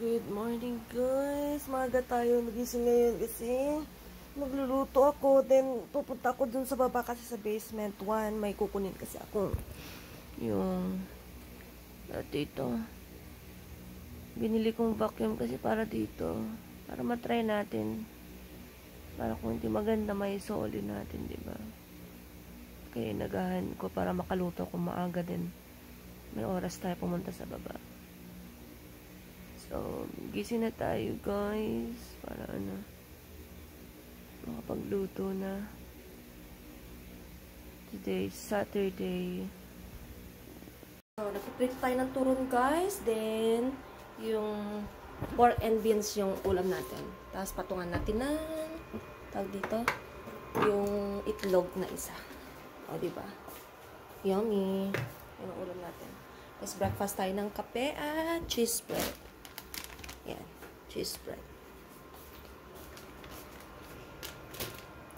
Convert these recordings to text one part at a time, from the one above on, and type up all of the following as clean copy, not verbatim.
Good morning guys. Maaga tayo nagising ngayon kasi magluluto ako. Then pupunta ako dun sa baba kasi sa basement 1. May kukunin kasi ako yung dito. Binili kong vacuum kasi para dito. Para matry natin. Para kung hindi maganda may solid natin, diba? Kaya nagahan ko para makaluto ko maaga din. May oras tayo pumunta sa baba. So, gising na tayo guys. Para makapagluto na. Today is Saturday. So, nagpiprito tayo ng turon guys. Then, yung pork and beans yung ulam natin. Tapos, patungan natin ng tawag dito, yung itlog na isa. O, diba? Yummy. Yun ang ulam natin. Tapos, breakfast tayo ng kape at cheese bread. Yan, cheese bread.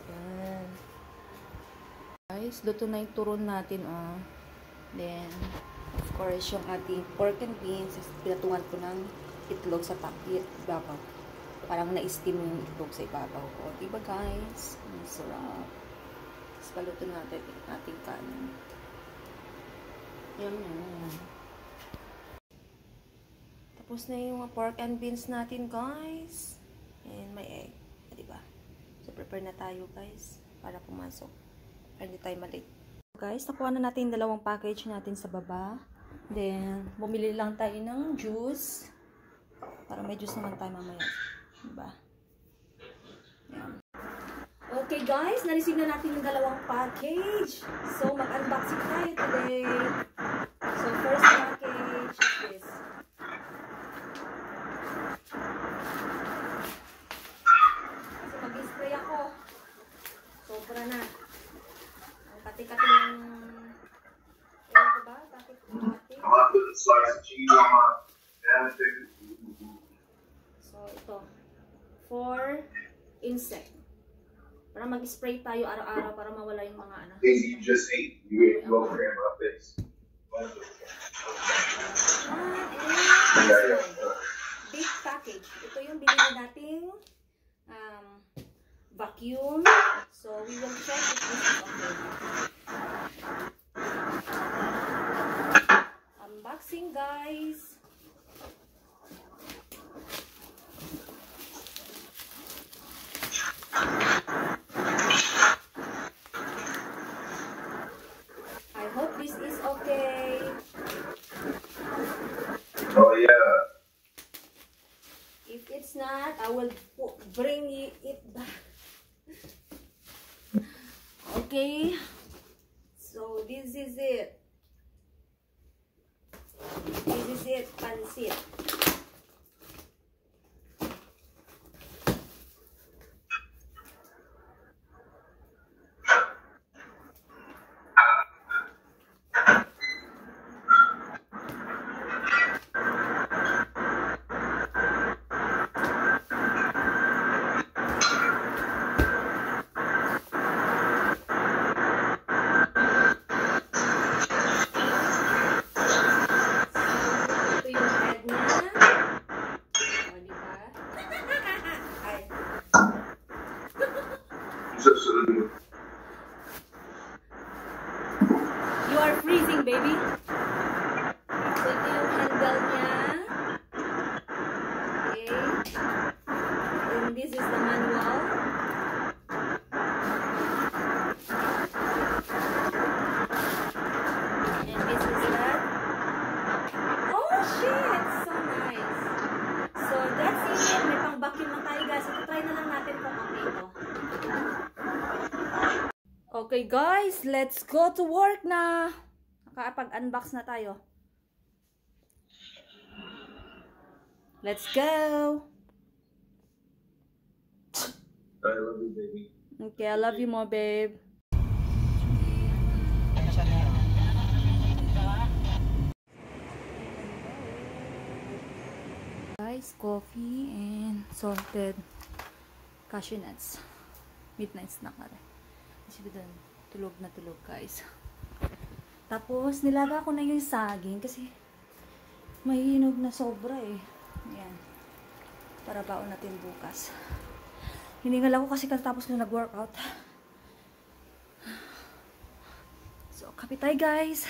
Yan. Guys, luto na yung turon natin, oh. Then, of course, yung ating pork and beans, pinatungan ko ng itlog sa takit, ibabaw. Parang na-steam yung itlog sa ibabaw ko. Diba, guys? Ang sarap. Tapos, paluto natin yung ating kanin. Yan, yan. Tapos na yung pork and beans natin, guys. And may egg. Diba? So, prepare na tayo, guys. Para pumasok. Para hindi tayo malate. Guys, nakuha na natin yung dalawang package natin sa baba. Then, bumili lang tayo ng juice. Para may juice naman tayo mamaya. Diba? Yan. Okay, guys. Na-receive na natin yung dalawang package. So, mag-unboxing tayo today. So, first package is this. Sobra na. Ang kati-kati ng ewan ko ba? Bakit kati? So, ito. For insect. Para mag-spray tayo araw-araw para mawala yung mga ano. You just ate. You ate over here in my face. Big package. Ito yung binili nating vacuum. So, we will check if this is okay. Unboxing, guys. I hope this is okay. Oh, yeah. If it's not, I will bring it back. Okay, so this is it. This is it, pansit. You are freezing, baby. So, ito yung handle niya. Okay. And this is the manual. And this is that. Oh, shit! So nice. So, that's it. May pang-vacuum na tayo, guys. So, try na lang natin kung okay ito. Okay guys, let's go to work na. Nakapag-unbox na tayo. Let's go. I love you, baby. Okay, I love you more, babe. Guys, coffee and salted cashew nuts. Midnight snack na rin. Kasi doon, tulog na tulog guys. Tapos, nilaga ko na yung saging kasi may hinog na sobra eh. Ayan. para baon natin bukas. Hiningal ako kasi katapos ko nag-workout. So, kapit tayo guys.